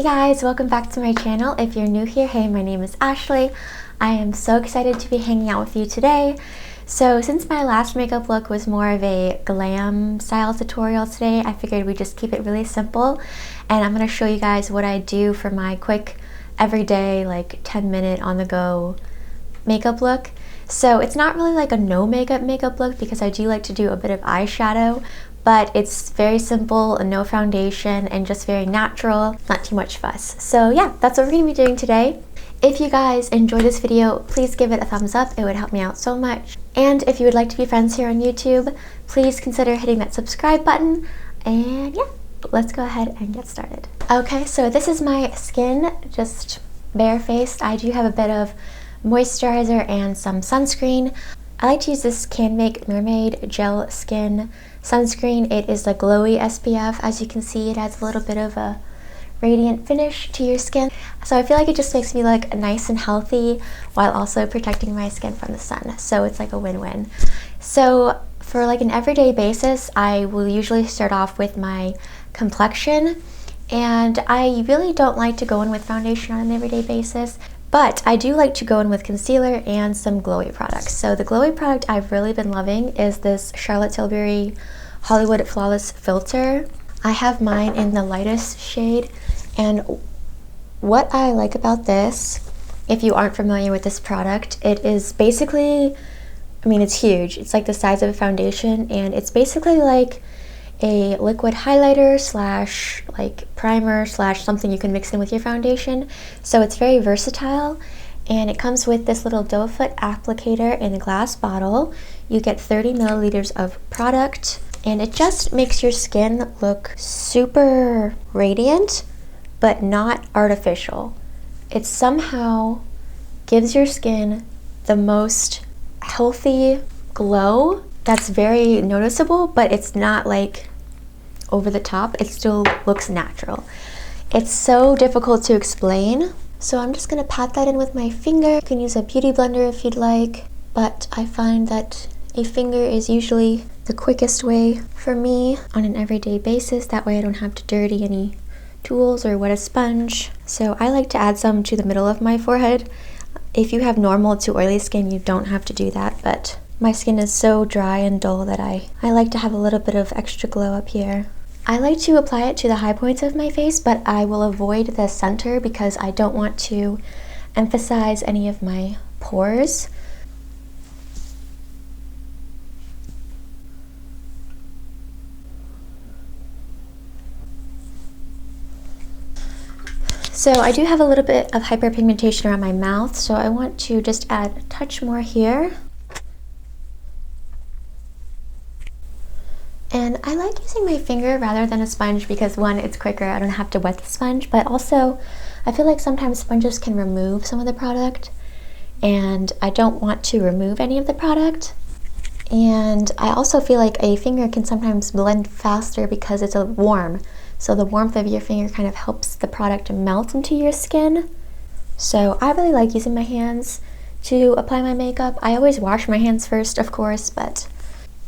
Hey guys, welcome back to my channel. If you're new here, hey, my name is Ashley. I am so excited to be hanging out with you today. So since my last makeup look was more of a glam style tutorial today, I figured we'd just keep it really simple. And I'm going to show you guys what I do for my quick, everyday, like 10-minute on the go makeup look. So it's not really like a no makeup look because I do like to do a bit of eyeshadow, but it's very simple and no foundation and just very natural, not too much fuss. So yeah, that's what we're gonna be doing today. If you guys enjoyed this video, please give it a thumbs up. It would help me out so much. And if you would like to be friends here on YouTube, please consider hitting that subscribe button. And yeah, let's go ahead and get started. Okay, so this is my skin, just barefaced. I do have a bit of moisturizer and some sunscreen. I like to use this Can Make Mermaid Gel Skin Sunscreen. It is a glowy SPF. As you can see, it adds a little bit of a radiant finish to your skin. So I feel like it just makes me look nice and healthy while also protecting my skin from the sun. So it's like a win-win. So for like an everyday basis, I will usually start off with my complexion. And I really don't like to go in with foundation on an everyday basis, but I do like to go in with concealer and some glowy products. So the glowy product I've really been loving is this Charlotte Tilbury Hollywood Flawless Filter. I have mine in the lightest shade, and what I like about this, if you aren't familiar with this product, it is basically, I mean, it's huge. It's like the size of a foundation, and it's basically like a liquid highlighter slash like primer slash something you can mix in with your foundation. So it's very versatile, and it comes with this little doe foot applicator in a glass bottle. You get 30 milliliters of product, and it just makes your skin look super radiant but not artificial. It somehow gives your skin the most healthy glow that's very noticeable, but it's not like over the top. It still looks natural. It's so difficult to explain, so I'm just gonna pat that in with my finger. You can use a beauty blender if you'd like, but I find that a finger is usually the quickest way for me on an everyday basis. That way I don't have to dirty any tools or wet a sponge. So I like to add some to the middle of my forehead. If you have normal to oily skin, you don't have to do that, but my skin is so dry and dull that I like to have a little bit of extra glow up here. I like to apply it to the high points of my face, but I will avoid the center because I don't want to emphasize any of my pores. So I do have a little bit of hyperpigmentation around my mouth, so I want to just add a touch more here. And I like using my finger rather than a sponge because one, it's quicker, I don't have to wet the sponge, but also I feel like sometimes sponges can remove some of the product, and I don't want to remove any of the product. And I also feel like a finger can sometimes blend faster because it's warm. So the warmth of your finger kind of helps the product melt into your skin. So I really like using my hands to apply my makeup. I always wash my hands first, of course, but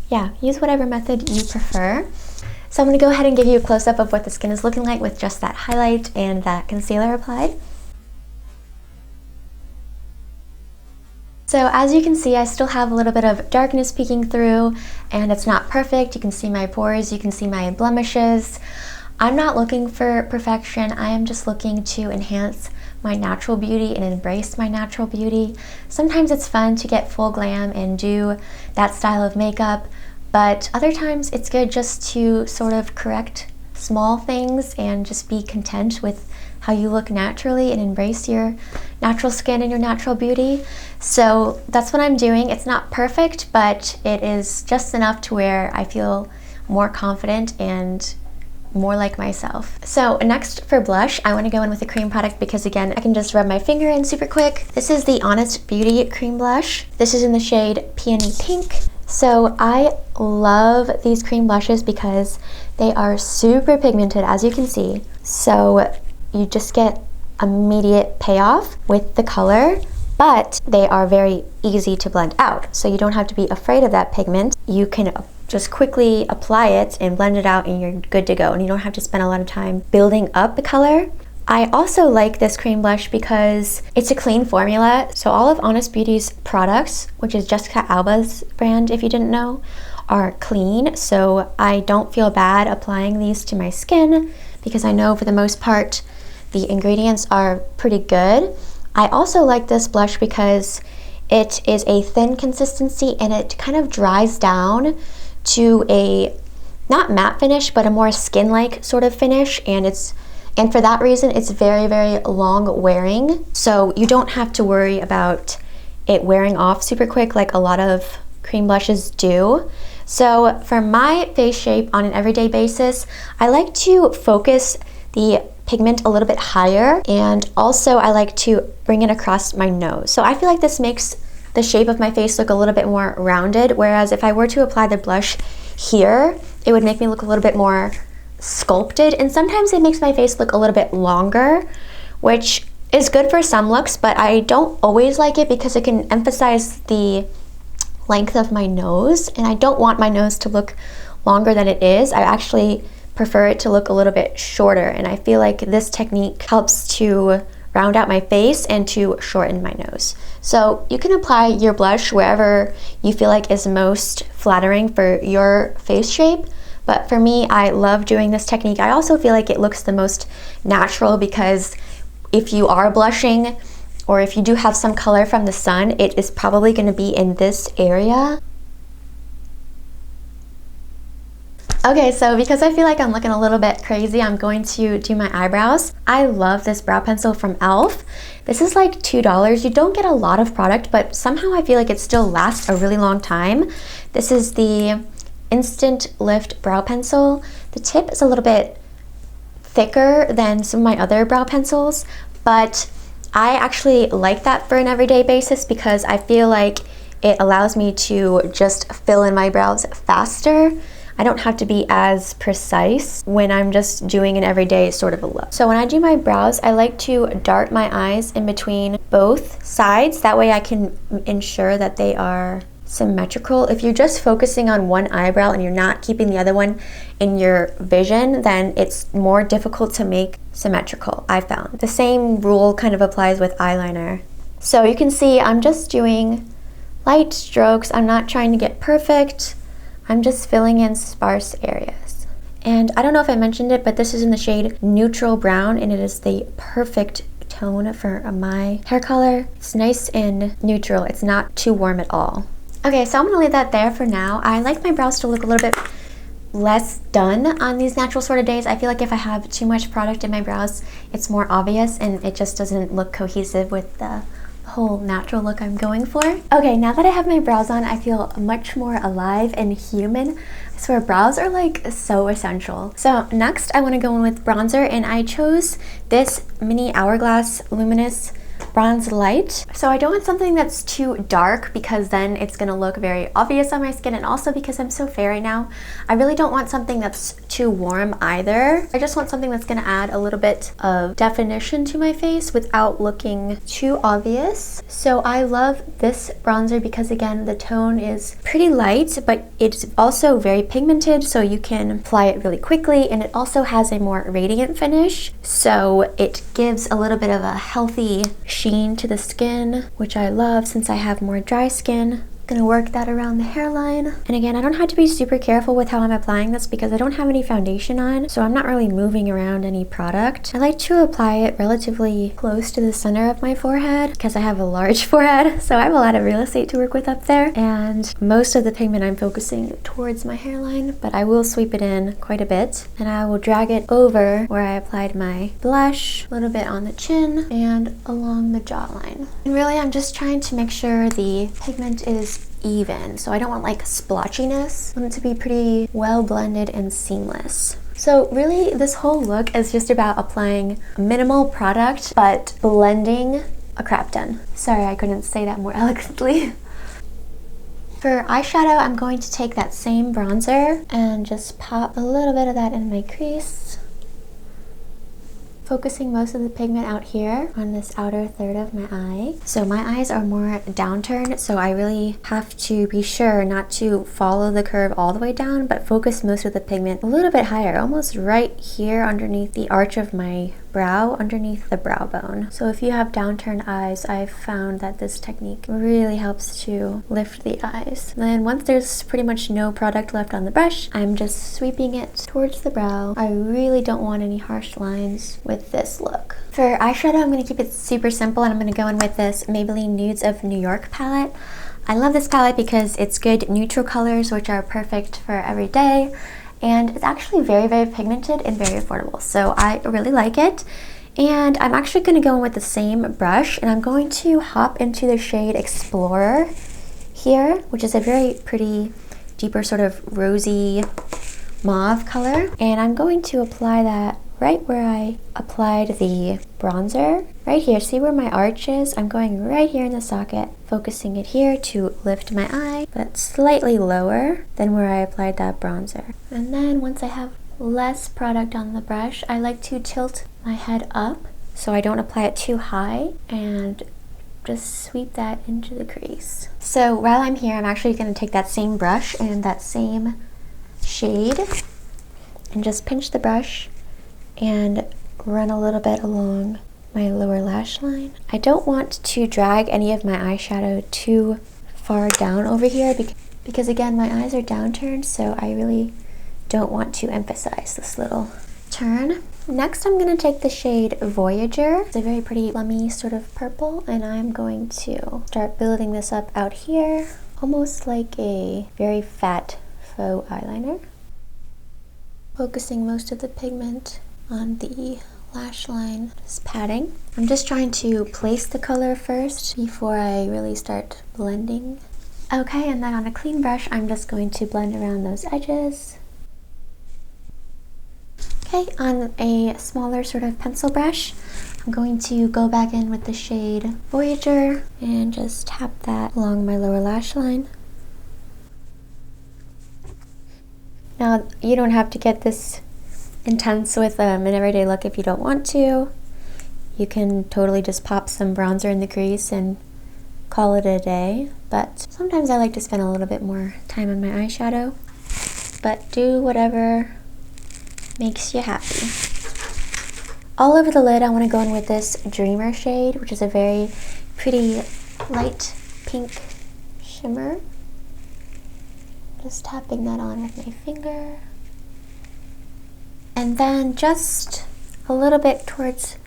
yeah, use whatever method you prefer. So I'm going to go ahead and give you a close-up of what the skin is looking like with just that highlight and that concealer applied. So as you can see, I still have a little bit of darkness peeking through, and it's not perfect. You can see my pores, you can see my blemishes. I'm not looking for perfection. I am just looking to enhance my natural beauty and embrace my natural beauty. Sometimes it's fun to get full glam and do that style of makeup, but other times it's good just to sort of correct small things and just be content with how you look naturally and embrace your natural skin and your natural beauty. So that's what I'm doing. It's not perfect, but it is just enough to where I feel more confident and more like myself. So next for blush, I want to go in with a cream product because again, I can just rub my finger in super quick. This is the Honest Beauty cream blush. This is in the shade Peony Pink. So I love these cream blushes because they are super pigmented, as you can see. So you just get immediate payoff with the color, but they are very easy to blend out. So you don't have to be afraid of that pigment. You can just quickly apply it and blend it out and you're good to go. And you don't have to spend a lot of time building up the color. I also like this cream blush because it's a clean formula. So all of Honest Beauty's products, which is Jessica Alba's brand if you didn't know, are clean. So I don't feel bad applying these to my skin because I know for the most part the ingredients are pretty good. I also like this blush because it is a thin consistency and it kind of dries down to a not matte finish but a more skin-like sort of finish, and for that reason it's very, very long wearing, so you don't have to worry about it wearing off super quick like a lot of cream blushes do. So for my face shape on an everyday basis, I like to focus the pigment a little bit higher, and also I like to bring it across my nose. So I feel like this makes the shape of my face look a little bit more rounded, whereas if I were to apply the blush here, it would make me look a little bit more sculpted, and sometimes it makes my face look a little bit longer, which is good for some looks, but I don't always like it because it can emphasize the length of my nose, and I don't want my nose to look longer than it is. I actually prefer it to look a little bit shorter, and I feel like this technique helps to round out my face and to shorten my nose. So you can apply your blush wherever you feel like is most flattering for your face shape. But for me, I love doing this technique. I also feel like it looks the most natural because if you are blushing or if you do have some color from the sun, it is probably going to be in this area. Okay, so because I feel like I'm looking a little bit crazy, I'm going to do my eyebrows. I love this brow pencil from e.l.f. This is like $2. You don't get a lot of product, but somehow I feel like it still lasts a really long time. This is the Instant Lift brow pencil. The tip is a little bit thicker than some of my other brow pencils, but I actually like that for an everyday basis because I feel like it allows me to just fill in my brows faster. I don't have to be as precise when I'm just doing an everyday sort of a look. So when I do my brows, I like to dart my eyes in between both sides. That way I can ensure that they are symmetrical. If you're just focusing on one eyebrow and you're not keeping the other one in your vision, then it's more difficult to make symmetrical, I found. The same rule kind of applies with eyeliner. So you can see I'm just doing light strokes. I'm not trying to get perfect. I'm just filling in sparse areas. And I don't know if I mentioned it, but this is in the shade Neutral Brown, and it is the perfect tone for my hair color. It's nice and neutral. It's not too warm at all. Okay, so I'm gonna leave that there for now. I like my brows to look a little bit less done on these natural sort of days. I feel like if I have too much product in my brows, it's more obvious and it just doesn't look cohesive with the whole natural look I'm going for. Okay, now that I have my brows on, I feel much more alive and human. I swear brows are like so essential. So next I want to go in with bronzer, and I chose this mini Hourglass Luminous Bronze Light. So I don't want something that's too dark because then it's gonna look very obvious on my skin, and also because I'm so fair right now, I really don't want something that's too warm either. I just want something that's gonna add a little bit of definition to my face without looking too obvious. So I love this bronzer because again, the tone is pretty light, but it's also very pigmented, so you can apply it really quickly, and it also has a more radiant finish, so it gives a little bit of a healthy sheen to the skin, which I love since I have more dry skin. Gonna work that around the hairline. And again, I don't have to be super careful with how I'm applying this because I don't have any foundation on, so I'm not really moving around any product. I like to apply it relatively close to the center of my forehead because I have a large forehead, so I have a lot of real estate to work with up there. And most of the pigment I'm focusing towards my hairline, but I will sweep it in quite a bit. And I will drag it over where I applied my blush, a little bit on the chin and along the jawline. And really, I'm just trying to make sure the pigment is even, so I don't want like splotchiness. I want it to be pretty well blended and seamless. So really this whole look is just about applying minimal product but blending a crap ton. Sorry, I couldn't say that more eloquently. For eyeshadow, I'm going to take that same bronzer and just pop a little bit of that in my crease, focusing most of the pigment out here on this outer third of my eye. So my eyes are more downturned, so I really have to be sure not to follow the curve all the way down, but focus most of the pigment a little bit higher, almost right here underneath the arch of my brow underneath the brow bone. So if you have downturned eyes, I've found that this technique really helps to lift the eyes. Then once there's pretty much no product left on the brush, I'm just sweeping it towards the brow. I really don't want any harsh lines with this look. For eyeshadow, I'm going to keep it super simple, and I'm going to go in with this Maybelline Nudes of New York palette. I love this palette because it's good neutral colors, which are perfect for every day, and it's actually very, very pigmented and very affordable. So I really like it. And I'm actually going to go in with the same brush, and I'm going to hop into the shade Explorer here, which is a very pretty, deeper sort of rosy mauve color. And I'm going to apply that right where I applied the bronzer, right here. See where my arch is? I'm going right here in the socket, focusing it here to lift my eye, but slightly lower than where I applied that bronzer. And then once I have less product on the brush, I like to tilt my head up so I don't apply it too high, and just sweep that into the crease. So while I'm here, I'm actually going to take that same brush and that same shade and just pinch the brush and run a little bit along my lower lash line. I don't want to drag any of my eyeshadow too far down over here because again, my eyes are downturned, so I really don't want to emphasize this little turn. Next, I'm going to take the shade Voyager. It's a very pretty plummy sort of purple, and I'm going to start building this up out here, almost like a very fat faux eyeliner. Focusing most of the pigment on the lash line, just patting. I'm just trying to place the color first before I really start blending. Okay, and then on a clean brush, I'm just going to blend around those edges. Okay, on a smaller sort of pencil brush, I'm going to go back in with the shade Voyager and just tap that along my lower lash line. Now, you don't have to get this intense with an everyday look if you don't want to. You can totally just pop some bronzer in the crease and call it a day, but sometimes I like to spend a little bit more time on my eyeshadow. But do whatever makes you happy. All over the lid, I want to go in with this Dreamer shade, which is a very pretty light pink shimmer. Just tapping that on with my finger. And then just a little bit towards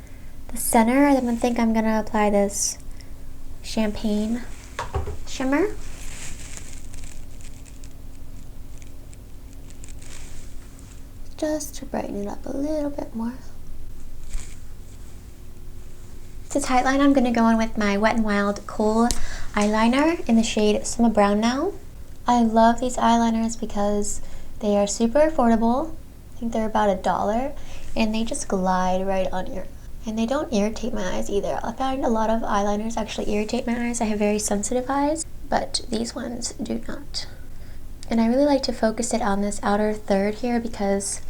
the center, I think I'm going to apply this Champagne shimmer. Just to brighten it up a little bit more. To tightline, I'm going to go in with my Wet n Wild Kohl eyeliner in the shade Summer Brown Now. I love these eyeliners because they are super affordable. I think they're about $1, and they just glide right on your, and they don't irritate my eyes either. I find a lot of eyeliners actually irritate my eyes. I have very sensitive eyes, but these ones do not. And I really like to focus it on this outer third here because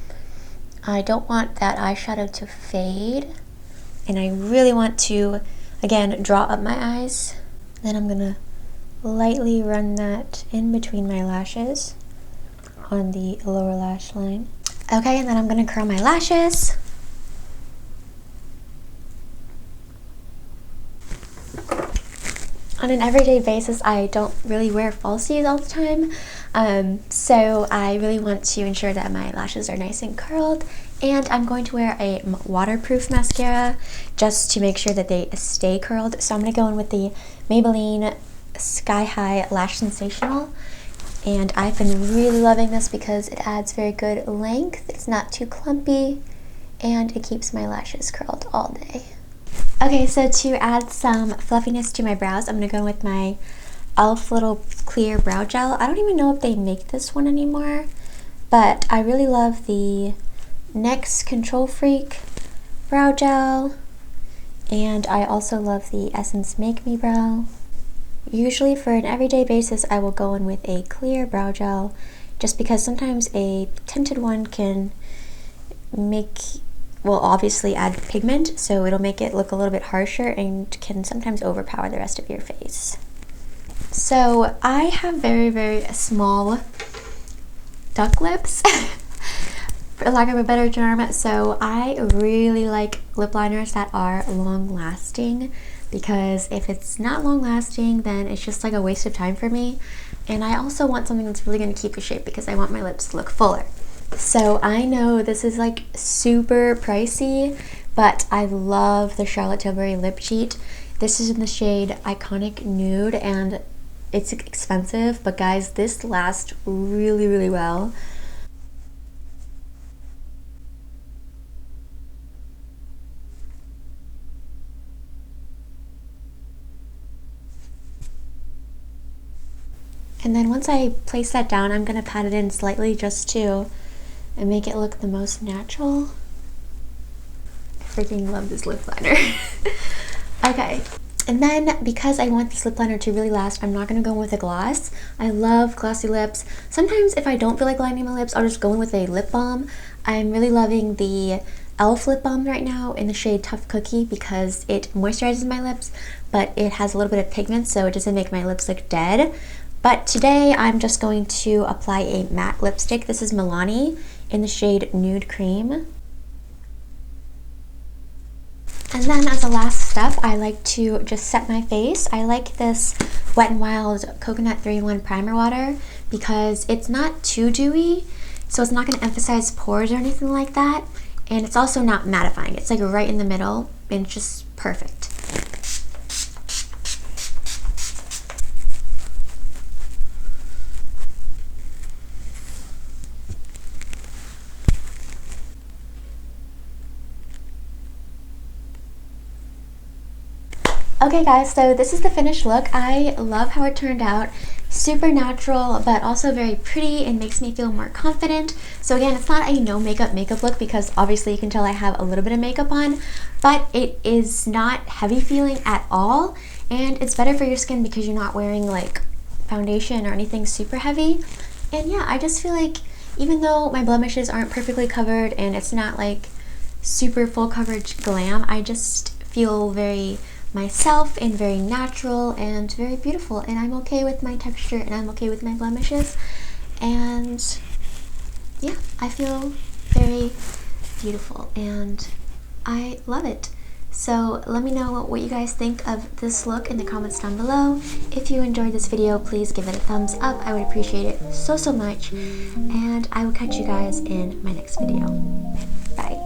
I don't want that eyeshadow to fade, and I really want to, again, draw up my eyes. Then I'm gonna lightly run that in between my lashes on the lower lash line. Okay, and then I'm gonna curl my lashes. On an everyday basis, I don't really wear falsies all the time, so I really want to ensure that my lashes are nice and curled, and I'm going to wear a waterproof mascara just to make sure that they stay curled. So I'm going to go in with the Maybelline Sky High Lash Sensational, and I've been really loving this because it adds very good length, it's not too clumpy, and it keeps my lashes curled all day. Okay, so to add some fluffiness to my brows, I'm going to go with my e.l.f. little clear brow gel. I don't even know if they make this one anymore, but I really love the NYX Control Freak brow gel, and I also love the Essence Make Me Brow. Usually for an everyday basis, I will go in with a clear brow gel, just because sometimes a tinted one can will obviously add pigment, so it'll make it look a little bit harsher and can sometimes overpower the rest of your face. So I have very, very small duck lips, for lack of a better term. So I really like lip liners that are long lasting, because if it's not long lasting, then it's just like a waste of time for me. And I also want something that's really going to keep the shape, because I want my lips to look fuller. So I know this is like super pricey, but I love the Charlotte Tilbury lip cheat. This is in the shade Iconic Nude, and it's expensive, but guys, this lasts really well. And then once I place that down, I'm going to pat it in slightly just to make it look the most natural. I freaking love this lip liner. Okay, and then because I want this lip liner to really last, I'm not going to go in with a gloss. I love glossy lips. Sometimes if I don't feel like lining my lips, I'll just go in with a lip balm. I'm really loving the e.l.f. lip balm right now in the shade Tough Cookie, because it moisturizes my lips, but it has a little bit of pigment, so it doesn't make my lips look dead. But today I'm just going to apply a matte lipstick. This is Milani in the shade Nude Cream. And then as a last step, I like to just set my face. I like this Wet n Wild Coconut 3-in-1 Primer Water because it's not too dewy, so it's not going to emphasize pores or anything like that. And it's also not mattifying. It's like right in the middle, and it's just perfect. Okay guys, so this is the finished look. I love how it turned out. Super natural, but also very pretty and makes me feel more confident. So again, it's not a no makeup look, because obviously you can tell I have a little bit of makeup on, but it is not heavy feeling at all. And it's better for your skin because you're not wearing like foundation or anything super heavy. And yeah, I just feel like even though my blemishes aren't perfectly covered and it's not like super full coverage glam, I just feel very myself and very natural and very beautiful, and I'm okay with my texture and I'm okay with my blemishes, and yeah, I feel very beautiful and I love it. So let me know what you guys think of this look in the comments down below. If you enjoyed this video, please give it a thumbs up. I would appreciate it so much, and I will catch you guys in my next video. Bye.